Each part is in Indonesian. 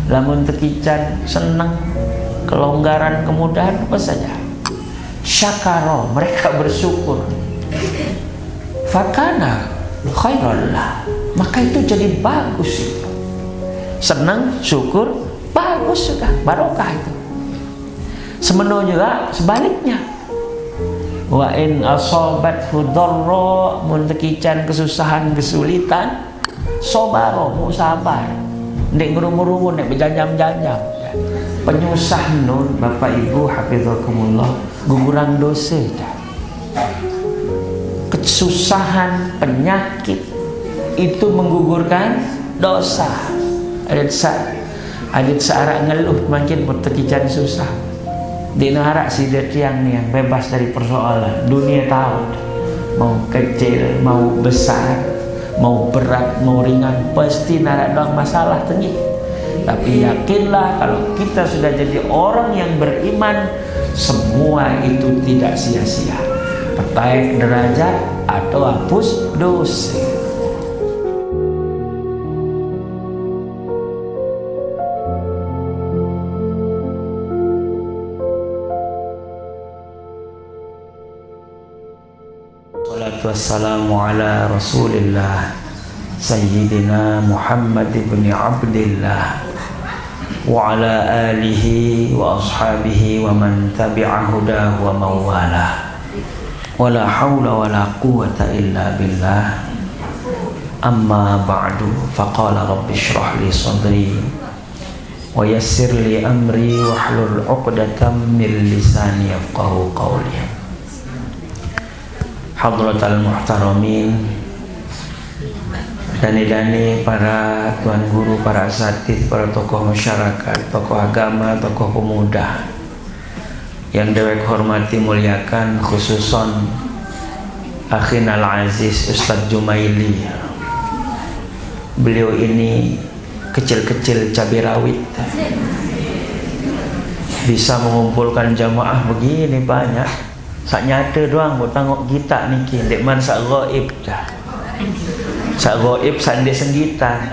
Lamun tekican senang, kelonggaran, kemudahan apa saja. Syakaro, mereka bersyukur. Fakana khairallah, maka itu jadi bagus itu. Senang, syukur, bagus sudah, barokah itu. Semenuh juga sebaliknya. Wa in asobathu dharra, mun tekican kesusahan, kesulitan, sobaro, mu sabar. Ndek ngurung-ngurung, ndek berjanjam-janjam. Penyusah nun, Bapak Ibu hafizakumullah, gugurang dosa. Kesusahan, penyakit itu menggugurkan dosa. Adat searak ngeluh makin bertekican susah. Di negara si tiang nih yang bebas dari persoalan. Dunia tahu, mau kecil, mau besar, mau berat, mau ringan, pasti narak doang masalah tinggi. Tapi yakinlah kalau kita sudah jadi orang yang beriman, semua itu tidak sia-sia. Pertaik derajat atau hapus dosa. Wassalamu ala Rasulillah Sayyidina Muhammad ibn Abdillah wa ala alihi wa ashabihi wa man tabi'a hudahu wa mawalah. Wala hawla wala quwwata illa billah. Amma ba'du, faqala rabbi shrah li sadri wa yassir li amri wahlul 'uqdatam min lisani yafqahu qawli. Hadratal muhtaramin, dani-dani para tuan guru, para asatidz, para tokoh masyarakat, tokoh agama, tokoh pemuda yang dewek hormati muliakan, khususon akhinal aziz Ustadz Jumaili. Beliau ini kecil-kecil cabai rawit, bisa mengumpulkan jamaah begini banyak. Sak nyata doang buat tengok kita niki, dek man sak gaib dah. Sak gaib sak ndek senggitan.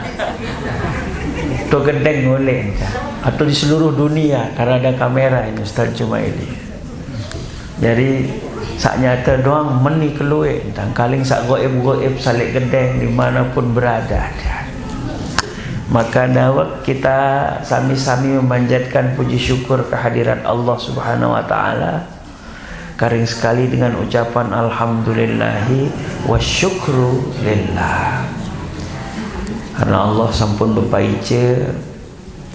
To gedeng oleh dah. Atau di seluruh dunia karena ada kamera ini Ustaz Jumaili. Jadi sak nyata doang meni keluwe, dan kaling sak gaib-gaib salik gedeng dimanapun berada. Maka dawak kita sami-sami memanjatkan puji syukur kehadirat Allah Subhanahu wa taala. Karing sekali dengan ucapan alhamdulillahi wa syukru lillah. Karena Allah sampun bepaice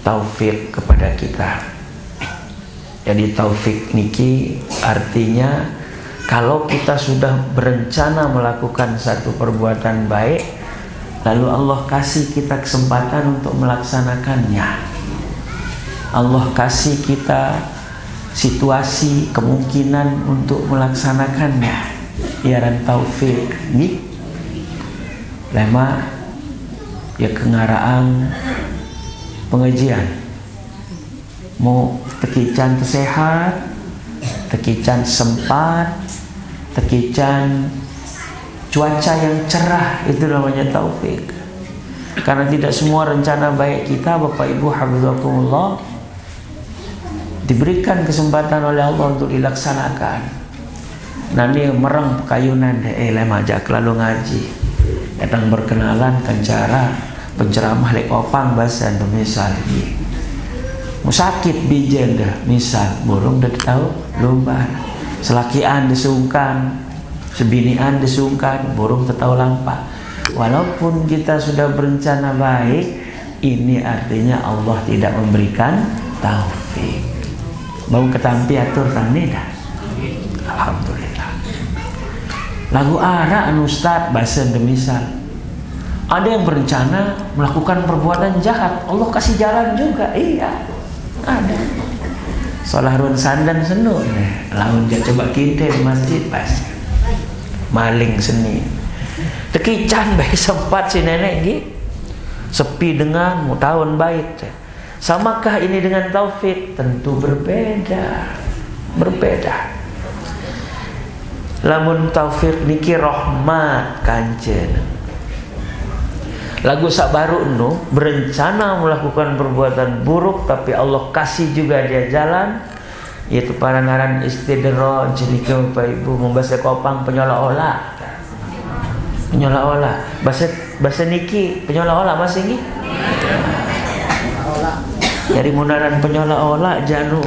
taufik kepada kita. Jadi taufik niki artinya kalau kita sudah berencana melakukan satu perbuatan baik, lalu Allah kasih kita kesempatan untuk melaksanakannya. Allah kasih kita situasi, kemungkinan untuk melaksanakannya. Iaran taufik ni lema ya kengaraan pengajian mau tekican sehat, tekican sempat, tekican cuaca yang cerah, itu namanya taufik. Karena tidak semua rencana baik kita, Bapak Ibu hafizakumullah, diberikan kesempatan oleh Allah untuk dilaksanakan. Nanti mereng kayunan lema ajak lalu ngaji, datang berkenalan kan cara penceramah lek opang bahasa misal musakit bijen dah misal burung dah tahu lomba selakian disungkan, sebinian disungkan, burung tahu lampa. Walaupun kita sudah berencana baik, ini artinya Allah tidak memberikan taufik. Mau ketampi atur tani dah. Alhamdulillah. Lagu ara anu Ustaz bahasa demisal. Ada yang berencana melakukan perbuatan jahat, Allah kasih jalan juga. Iya. Ada. Salah run sandan senu. Laun dia coba kita di masjid pas. Maling seni. Tekican baik sempat si nenek gi. Sepi dengan mau tahun baik. Samakah ini dengan taufik? Tentu berbeda. Berbeda. Lamun taufik niki rahmat kanjen. Lagu sak baru nu berencana melakukan perbuatan buruk, tapi Allah kasih juga dia jalan, yaitu parangaran istidraj. Jika Bapak Ibu membaca kopang penyola-olah, bahasa niki penyola-olah masih niki. Dari munaran penyola-olah janu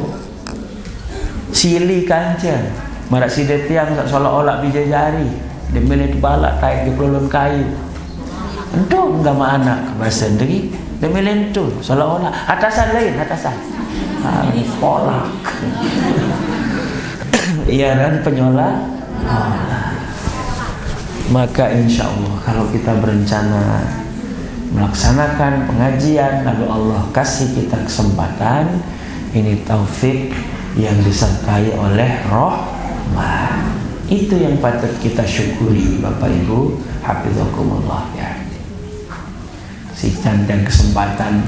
sili kancan marak sidet tiang sak sola-olah bijajari demele balak taik di pelulun kayu. Entu enggak ma anak bahasa ndegi demele entu sola-olah atasan lain atasan. Polak. Iya kan penyola. Maka insya Allah kalau kita berencana melaksanakan pengajian lalu Allah kasih kita kesempatan, ini taufik yang disertai oleh rahmat. Itu yang patut kita syukuri Bapak Ibu hafizakumullah ya. Si dan kesempatan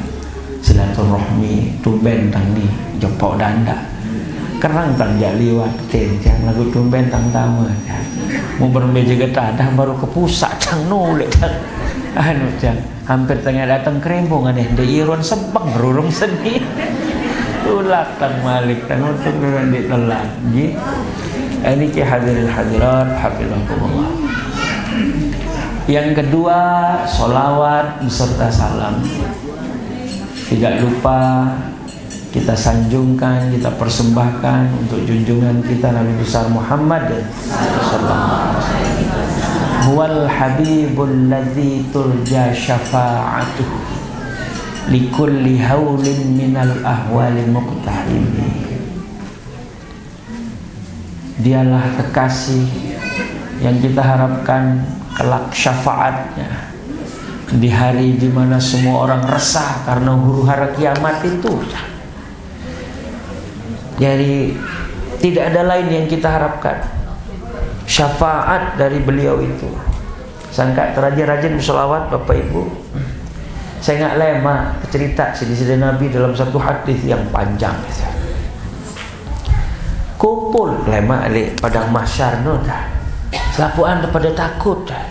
silaturahmi tumben tang ni jopok danda kerang tang jaliwat kencang lagu tumben tang tamu ya. Mau bermeja getadah baru ke pusat tang nulik tang anu tang hampir tengah datang kerembong aneh de iron sebang rurung seni ulak tang malik tang untuk di telan ji. Ini ki hadirin hadirat hafizakumullah. Yang kedua, sholawat beserta salam. Tidak lupa kita sanjungkan, kita persembahkan untuk junjungan kita Nabi besar Muhammad sallallahu alaihi wasallam. Huwal habibul ladzi turja syafa'atuh likulli haulin minal ahwali muqtahimi. Dialah kekasih yang kita harapkan kelak syafaatnya di hari di mana semua orang resah karena huru-hara kiamat itu. Jadi tidak ada lain yang kita harapkan syafaat dari beliau itu. Sangka terajin-rajin bersolawat Bapak Ibu. Saya nggak lema cerita sedih Nabi dalam satu hadis yang panjang. Kumpul lema alik padang mahsyar no dah. Selapuan pada takut dah.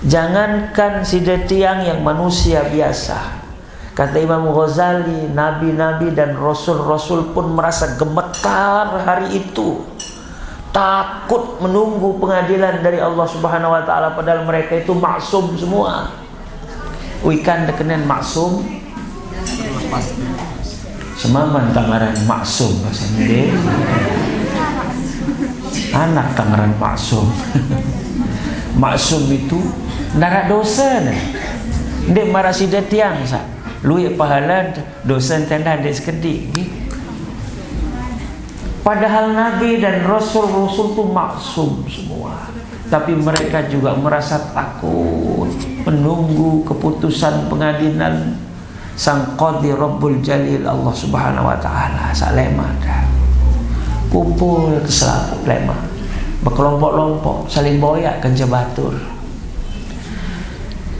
Jangankan sida tiang yang manusia biasa. Kata Imam Ghazali, nabi-nabi dan rasul-rasul pun merasa gemetar hari itu. Takut menunggu pengadilan dari Allah Subhanahu wa taala padahal mereka itu maksum semua. Wikan dekenen maksum. Semaman tangaran maksum bahasa Indonesia. Anak tangaran maksum. Maksum itu nara dosa nih. Ndek marah sida tiang sa. Lui pahala dosa tenda ndek sekedi. Padahal nabi dan rasul-rasul itu maksum semua. Tapi mereka juga merasa takut menunggu keputusan pengadilan Sang Qadhi Rabbul Jalil Allah Subhanahu wa taala. Salema dah. Kumpul keselaput lema. Berkelompok-kelompok saling boyak kenca batur.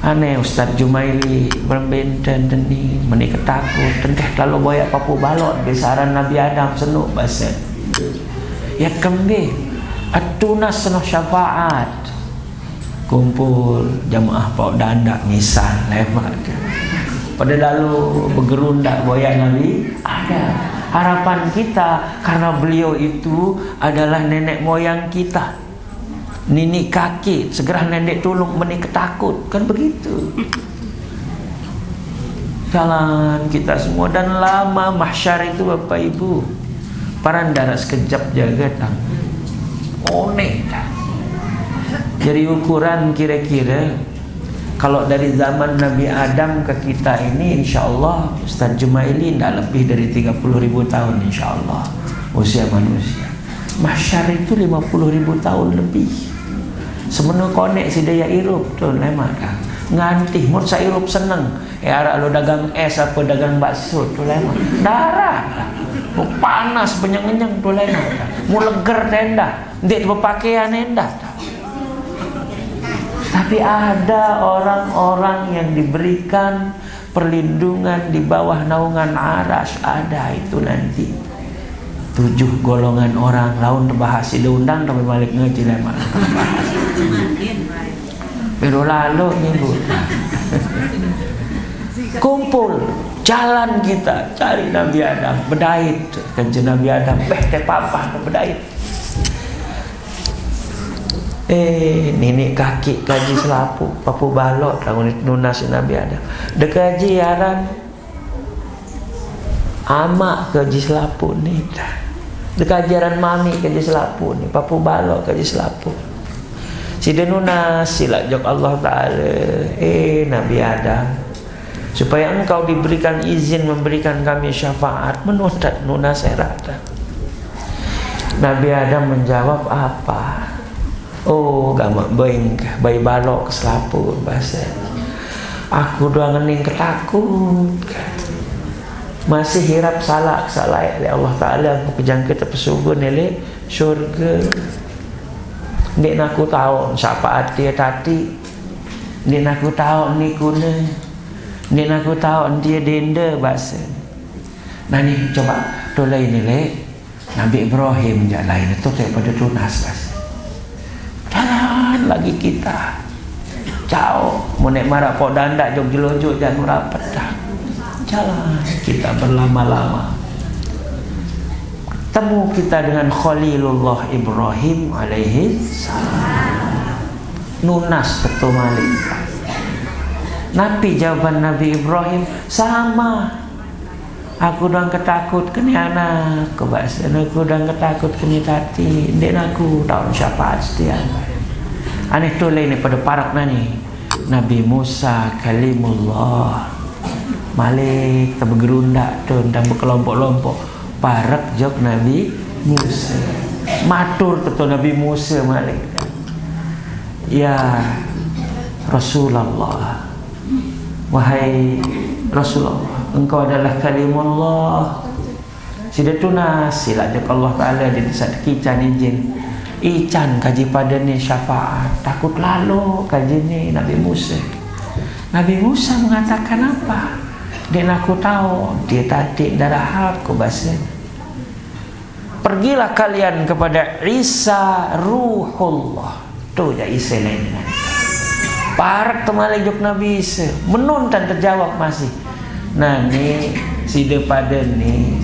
Aneh Ustaz Jumaili berbenten deni menik ketakut tengkeh kalau boyak papu balot besaran Nabi Adam senuk bahasa. Ya kembe atunas senoh syafaat. Kumpul jamaah pok dandak nisan lema. Pada lalu bergerundak boyak Nabi ada. Harapan kita karena beliau itu adalah nenek moyang kita, nini kaki, segera nenek tolong menik ketakut, kan begitu. Jalan kita semua dan lama mahsyar itu Bapak Ibu, para darat sekejap jaga tang, oneh dah. Jadi ukuran kira-kira kalau dari zaman Nabi Adam ke kita ini insya Allah Ustaz Jumaili tidak lebih dari 30.000 tahun insya Allah usia manusia. Mahsyar itu 50.000 tahun lebih. Semenuh konek si daya irup tuh lemak kan. Ngantih mur sa irup seneng. Arak lo dagang es apa dagang bakso tuh lemak. Darah. Mau panas penyeng-nyeng tuh lemak kan. Mau leger tenda. Ndek berpakaian endah. Tapi ada orang-orang yang diberikan perlindungan di bawah naungan aras. Ada itu nanti 7 golongan orang laun terbahas diundang tapi balik ngeji lemak. Pero lalu nih Bu Kumpul, jalan kita cari Nabi Adam, bedait kanjeng Nabi Adam, teh papa bedait. Nenek kaki kaji selapu, papu balok tangun nunas Nabi Adam. Dekaji aran ama kaji selapu ni. Dekaji aran mami kaji selapu ni, papu balok kaji selapu. Si nunas sila jok Allah Taala, Nabi Adam, supaya engkau diberikan izin memberikan kami syafaat menuntat nunas erata. Nabi Adam menjawab apa? Oh, gamak bayi balok ke selaput bahasa. Aku doang ngening ketakut. Masih hirap salah oleh Allah Taala kejang kita pesugun ele syurga. Nek aku tahu syafaat dia tadi. Nek aku tahu ni kuna. Nek aku tahu dia denda bahasa. Nah ni coba tolai ni le. Nabi Ibrahim je lain itu daripada tunas bahasa. Jangan lagi kita jauh monek marah pok dandak jog jelojok jangan rapat dah. Jalan kita berlama-lama. Temu kita dengan Khalilullah Ibrahim alaihi salam. Nunas betul malik. Nabi jawaban Nabi Ibrahim sama. Aku dah ketakut kini anak, kebasan aku dah ketakut kini tati, dia aku tahu siapa setiap. Aneh tu lain pada parak nani. Nabi Musa kalimullah. Malik tak bergerundak tu dan berkelompok-kelompok. Parak jok Nabi Musa. Matur betul Nabi Musa Malik. Ya Rasulullah. Wahai Rasulullah, engkau adalah kalimullah. Sida tunas sila jek Allah Taala di saat kican izin. Ican kaji pada ni syafaat. Takut lalu kaji ni Nabi Musa. Nabi Musa mengatakan apa? Dan aku tahu dia tadi darah aku bahasa. Pergilah kalian kepada Isa Ruhullah. Tu je Isa lain dengan parak temalik jok Nabi Isa. Menuntan terjawab masih. Nah ni sida pada ni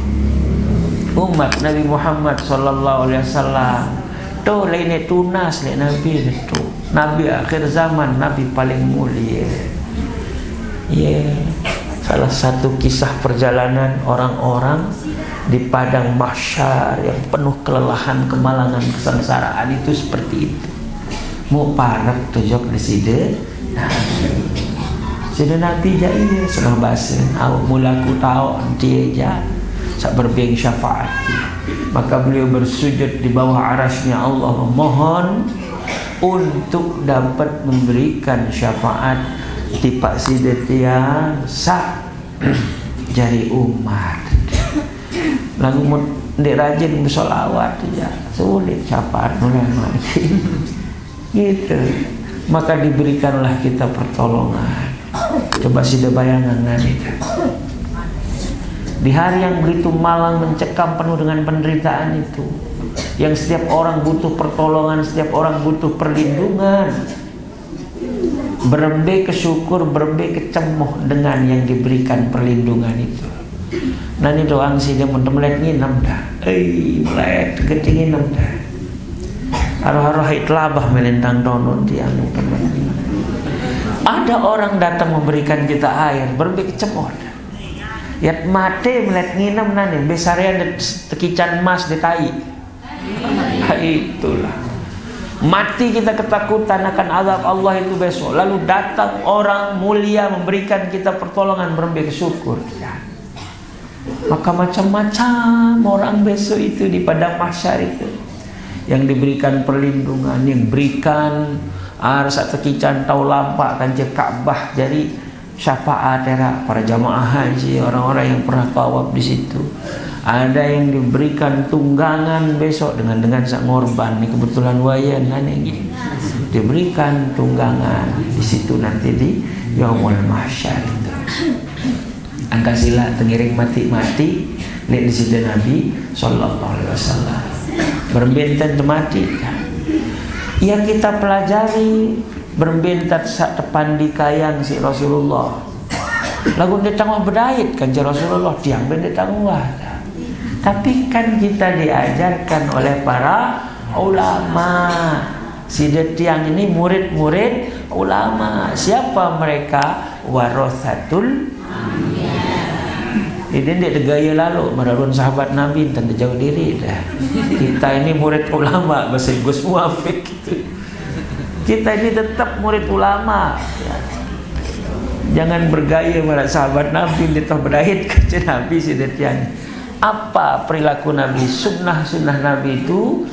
umat Nabi Muhammad sallallahu alaihi wasallam. Tu lain tunas lain Nabi itu. Nabi akhir zaman, Nabi paling mulia. Salah satu kisah perjalanan orang-orang di padang mahsyar yang penuh kelelahan, kemalangan, kesengsaraan itu seperti itu. Mau parak tujok di sini. Sini Nabi jaya sudah bahasa. Awak mulaku tahu dia ja sak berbiang syafaat. Maka beliau bersujud di bawah arasnya Allah memohon untuk dapat memberikan syafaat tipak sidetian sak jari umat. Lalu ndik rajin bersolawat ya sulit syafaat ulama gitu. Maka diberikanlah kita pertolongan. Coba sida bayangan nanti di hari yang begitu malang mencekam penuh dengan penderitaan itu, yang setiap orang butuh pertolongan, setiap orang butuh perlindungan. Berembe kesyukur, berembe kecemoh dengan yang diberikan perlindungan itu. Nanti doang sih dia melet nginam dah. Melet gede nginam dah. Haruh-haruh itlabah melintang donon tiang teman. Ada orang datang memberikan kita air, berembe kecemoh dah. Yat mate melet nginam nani besarian tekican emas di tai. Itulah. Mati kita ketakutan akan azab Allah itu besok. Lalu datang orang mulia memberikan kita pertolongan, berembe syukur. Maka macam-macam orang besok itu di padang mahsyar itu yang diberikan perlindungan, yang berikan sak tekican tau lampak kan Ka'bah jadi syafaat era para jamaah haji, orang-orang yang pernah tawaf di situ. Ada yang diberikan tunggangan besok dengan sak ngorban. Ini kebetulan wayan ini diberikan tunggangan di situ nanti di Yaumul Mahsyar itu. Angka sila tengiring mati-mati lihat di situ Nabi sallallahu alaihi wasallam. Berbenten mati. Yang kita pelajari berbentat sak depan di kayang si Rasulullah. Lagu dia tangwa berdait kan si Rasulullah tiang ben dia tangwa. Tapi kan kita diajarkan oleh para ulama. Si tiang ini murid-murid ulama. Siapa mereka? Warathatul ini dia gaya lalu merarun sahabat Nabi dan jauh diri dah. Kita ini murid ulama bahasa Gus Muafik gitu. Kita ini tetap murid ulama ya. Jangan bergaya pada sahabat Nabi dia toh berdait ke Nabi si tiang. Apa perilaku Nabi, sunnah-sunnah Nabi itu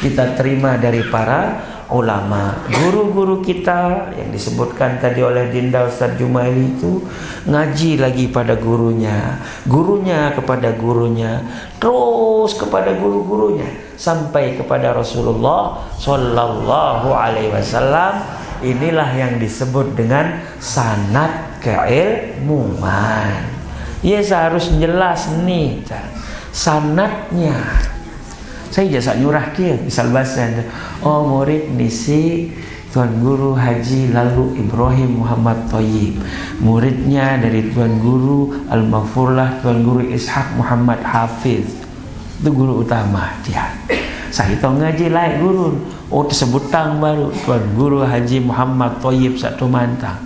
kita terima dari para ulama. Guru-guru kita yang disebutkan tadi oleh Dinda Ustaz Jumaili itu ngaji lagi pada gurunya, gurunya kepada gurunya, terus kepada guru-gurunya sampai kepada Rasulullah Sallallahu Alaihi Wasallam. Inilah yang disebut dengan sanad keilmuan. Ya seharus jelas nih sanadnya. Saya jasa nyurah dia misal bahasa oh murid nisi Tuan Guru Haji Lalu Ibrahim Muhammad Thayyib, muridnya dari Tuan Guru Al-Maghfurlah Tuan Guru Ishaq Muhammad Hafiz, itu guru utama dia. Saya tahu ngaji lain guru oh tersebutang baru Tuan Guru Haji Muhammad Thayyib satu mantang.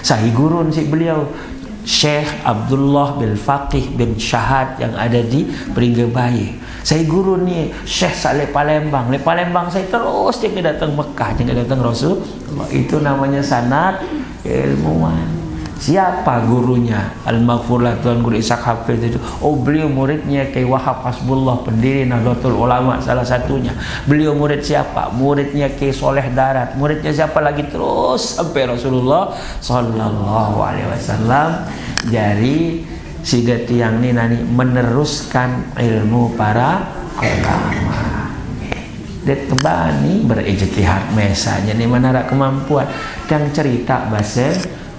Saya guru si beliau Syekh Abdullah bin Faqih bin Syahad yang ada di Peringgabayi. Saya guru ni Syekh Saleh Palembang. Le Palembang saya terus dia datang Mekah, dia datang Rasul. Itu namanya sanad ilmuwan. Siapa gurunya? Al-Maghfurlah Tuan Guru Ishaq Hafiz itu. Oh beliau muridnya Kiai Wahab Hasbullah, pendiri Nahdlatul Ulama salah satunya. Beliau murid siapa? Muridnya Kiai Soleh Darat. Muridnya siapa lagi? Terus sampai Rasulullah Sallallahu Alaihi Wasallam. Jadi sidat yang ini nani meneruskan ilmu para ulama. Dia kembali berijtihad mesanya ni mana kemampuan dan cerita bahasa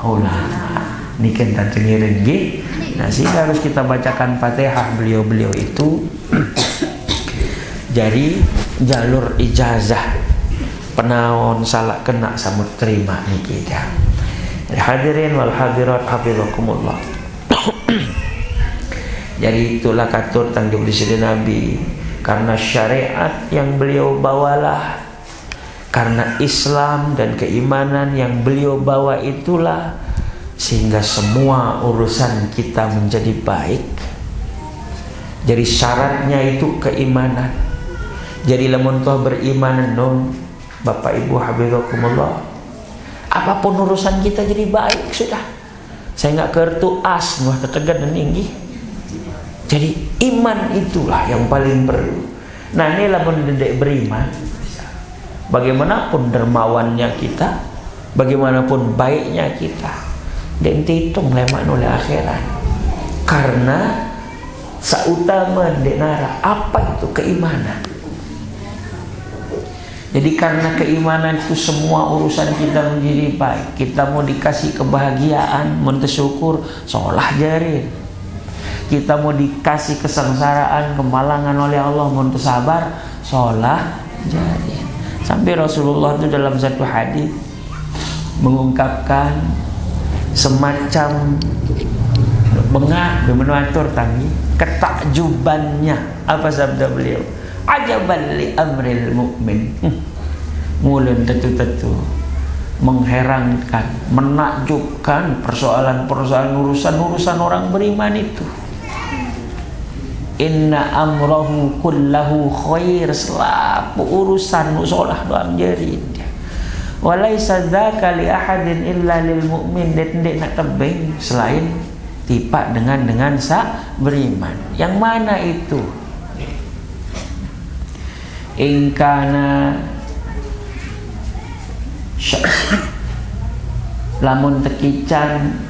ulama. Ni kan tak cengirin gi. Nah, sehingga harus kita bacakan Fatihah beliau-beliau itu. Jadi jalur ijazah penaon salah kena samut terima ni kita. Hadirin wal hadirat hafizakumullah. Jadi itulah katur tanggung di Nabi, karena syariat yang beliau bawalah, karena Islam dan keimanan yang beliau bawa itulah sehingga semua urusan kita menjadi baik. Jadi syaratnya itu keimanan. Jadi lamun toh beriman non Bapak Ibu hafizakumullah, apapun urusan kita jadi baik sudah. Saya enggak kertu as nuh tetegan dan tinggi. Jadi iman itulah yang paling perlu. Nah ini lamun dedek beriman, bagaimanapun dermawannya kita, bagaimanapun baiknya kita, dan dihitung lemak oleh akhirat. Karena seutama denara apa itu keimanan. Jadi karena keimanan itu semua urusan kita menjadi baik. Kita mau dikasih kebahagiaan, mau tersyukur, sholah jarin. Kita mau dikasih kesengsaraan, kemalangan oleh Allah, mau tersabar, sholah jarin. Sampai Rasulullah itu dalam satu hadis mengungkapkan semacam bengak menuatur tanggi ketakjubannya. Apa sabda beliau? Ajaban li amril mu'min. Mulun tetu-tetu mengherankan, menakjubkan persoalan-persoalan urusan orang beriman itu. Inna amrahu kullahu khair, selapu urusan usolah dalam jari dia. Walaysa dzaka li ahadin illa lil mu'min. Dek nak tebing selain tipak dengan sa beriman. Yang mana itu? Ingkana lamun tekican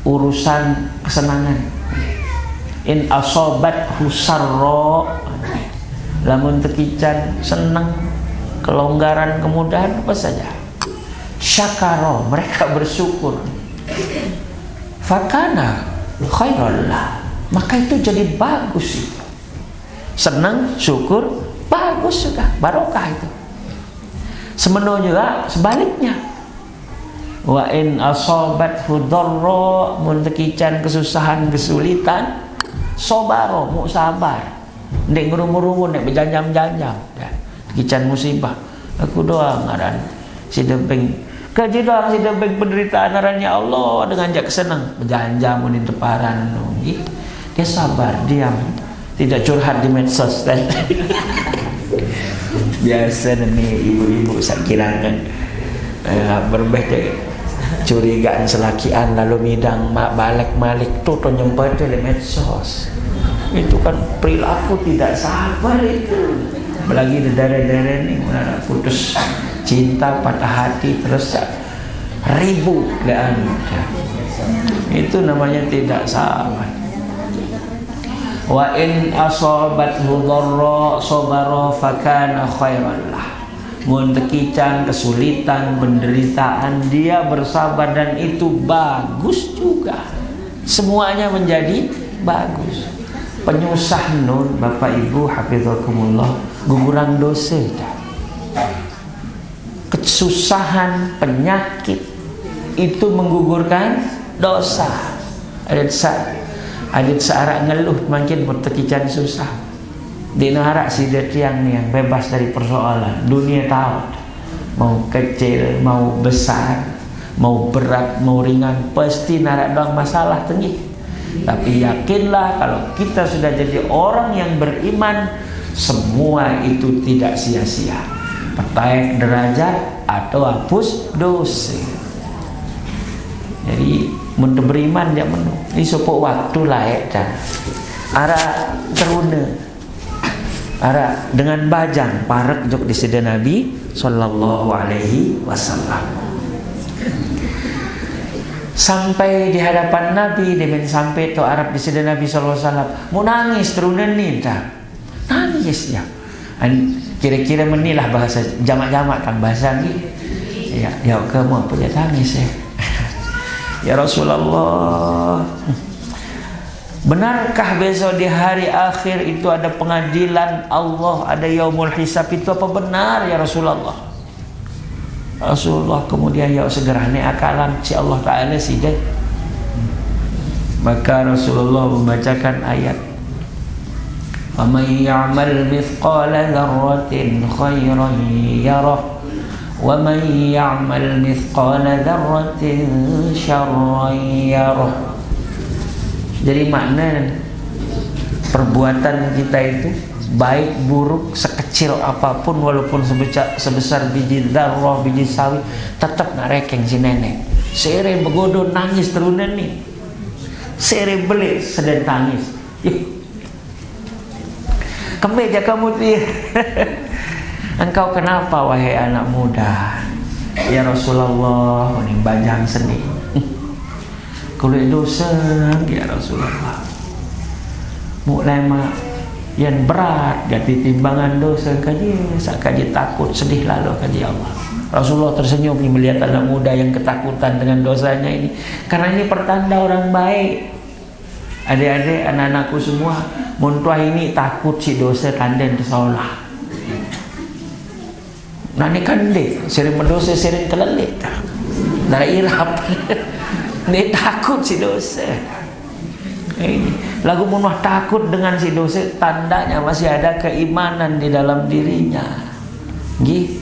urusan kesenangan. In asobat husarro, lamun tekican senang, kelonggaran, kemudahan apa saja. Syakaro, mereka bersyukur. Fakana khairullah, maka itu jadi bagus itu. Senang, syukur, bagus sudah, barokah itu. Semenuh juga sebaliknya. Wa in asabathu dharra, mun tekican kesusahan kesulitan, sobaro, mu sabar. Ndek ngurung-ngurung, ndek berjanjam-janjam. Tekican musibah, aku doang ngaran si dempeng. Kaji doang si dempeng penderitaan ngarannya Allah dengan jak senang berjanjam mun teparan. Dia sabar, diam, tidak curhat di medsos kan. Biasa nih ibu-ibu sakirangan berbeda curigaan selakian lalu midang mak balik malik tuh nyempet di medsos. Itu kan perilaku tidak sabar itu. Apalagi daerah-daerah ini putus cinta, patah hati, terus ribu dan itu namanya tidak sabar. Wa in asabathu dharra sabara fakana khairan lah. Mun tekican kesulitan, penderitaan, dia bersabar dan itu bagus juga. Semuanya menjadi bagus. Penyusah nun Bapak Ibu hafizakumullah gugurang dosa. Kesusahan, penyakit itu menggugurkan dosa. Ada searak ngeluh makin bertekican susah. Di narak si tiang yang bebas dari persoalan. Dunia tahu mau kecil, mau besar, mau berat, mau ringan, pasti narak doang masalah tinggi. Tapi yakinlah kalau kita sudah jadi orang yang beriman, semua itu tidak sia-sia. Pertaik derajat atau hapus dosa. Jadi untuk beriman dia menu. Ini sopok waktu layak dan arah teruna. Ara dengan bajang parek jok di sida Nabi sallallahu alaihi wasallam. Sampai di hadapan Nabi demen sampai to Arab di sida Nabi sallallahu alaihi wasallam. Mau nangis terunan nih dah. Nangis ya. Kira-kira menilah bahasa jamak-jamak kan bahasa ni. Ya, ya kamu apa dia nangis ya. Ya Rasulullah. Benarkah besok di hari akhir itu ada pengadilan Allah, ada yaumul hisab, itu apa benar ya Rasulullah? Rasulullah kemudian ya segera ni akalan si Allah Ta'ala sidah. Maka Rasulullah membacakan ayat wa may ya'mal mithqala dzarratin khairan yarah wa may ya'mal mithqala dzarratin syarran yarah. Jadi makna perbuatan kita itu baik buruk sekecil apapun, walaupun sebesar biji zarrah, biji sawi, tetap nak rekeng si nenek. Sere begodo nangis terunan nih, sere beli sedang tangis. Kemeja kamu tuh. Engkau kenapa wahai anak muda? Ya Rasulullah, ini bajang sedih. Kulit dosa ya Rasulullah. Mulai mak yang berat ganti timbangan dosa kaji, kaji takut sedih lalu kaji Allah. Rasulullah tersenyum melihat anak muda yang ketakutan dengan dosanya ini, karena ini pertanda orang baik. Adik-adik, anak-anakku semua, muntuah ini takut si dosa tanden tersolah. Nani kande sering mendosa sering kelelit. Dari irap. Dia takut si dosa. Ini lagu munah takut dengan si dosa, tandanya masih ada keimanan di dalam dirinya. Gih,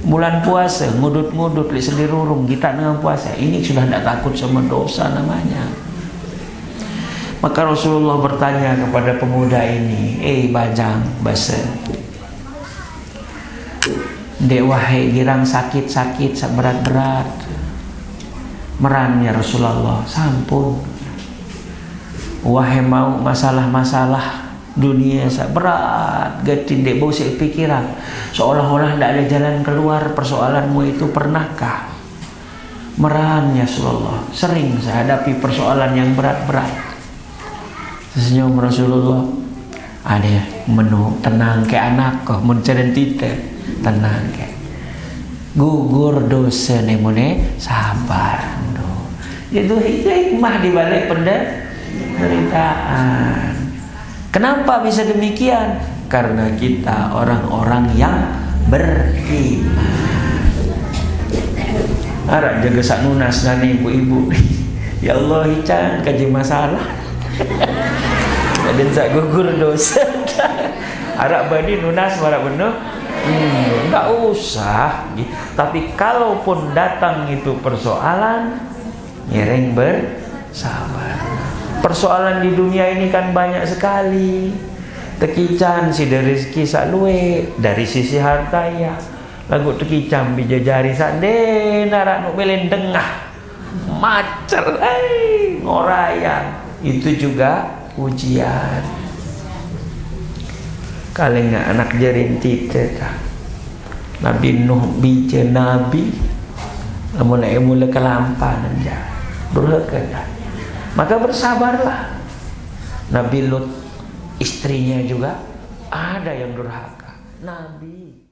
bulan puasa ngudut-ngudut li sedirurung kita dengan puasa. Ini sudah tidak takut sama dosa namanya. Maka Rasulullah bertanya kepada pemuda ini, bajang basa. Dek wahai girang sakit-sakit berat-berat. Meran ya Rasulullah, sampun. Wahai mau masalah-masalah dunia berat, gatin dek bau saya pikiran, seolah-olah tidak ada jalan keluar persoalanmu itu. Pernahkah? Meran ya Rasulullah, sering saya hadapi persoalan yang berat-berat. Senyum Rasulullah, ada menu tenang ke anak kau mencari titik, tenang ke gugur dosa nemone sabar. Itu hikmah di balik penderitaan. Kenapa bisa demikian? Karena kita orang-orang yang beriman. Arak jaga sak nunas ngane ibu-ibu. Ya Allah ican kaji masalah. Dan sak gugur dosa. Arak bani nunas marak bener. Enggak usah. Tapi kalaupun datang itu persoalan, nyereng bersabar. Persoalan di dunia ini kan banyak sekali. Tekican si dari rezeki sak luwe, dari sisi harta ya. Lagu tekicam bijajari sak den arak nuk belen dengah. Macer ngorayang. Itu juga ujian. Kalengnya anak jerinti kita Nabi Nuh bica Nabi mula kelampanan ya durhaka dah. Maka bersabarlah. Nabi Lut istrinya juga ada yang durhaka. Nabi